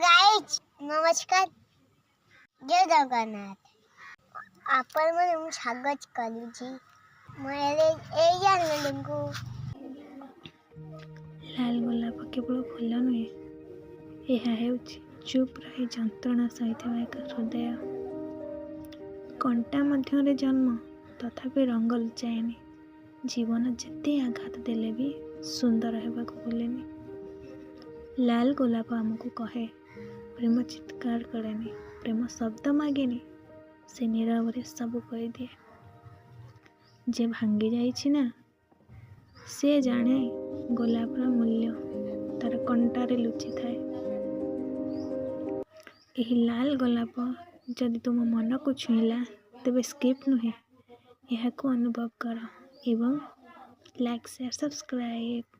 Guys नमस्कार जय जगन्नाथ आपण मैं स्वागत करूँ मेरे को लाल गोलाप केवल फूल नुहे, यह चुप रही जंत्रणा सहित एक हृदय। कंटा मध्य जन्म तथापि रंग लुचाएनि। जीवन जिते आघात देले भी सुंदर होगा भूलेनि। लाल गोलाप आमको कहे प्रेम चित्कार करेनि, प्रेम शब्द मागेनि, से नीरव सब कही दिए। जे भांगी जाइछि ना से जाने गोलापर मूल्य तार कंटारे लुचि थाए। यही लाल गोलाप जदि तुम मन को छुईला तेबे स्किप नुहे, यह को अनुभव कर एवं लाइक शेयर सब्सक्राइब।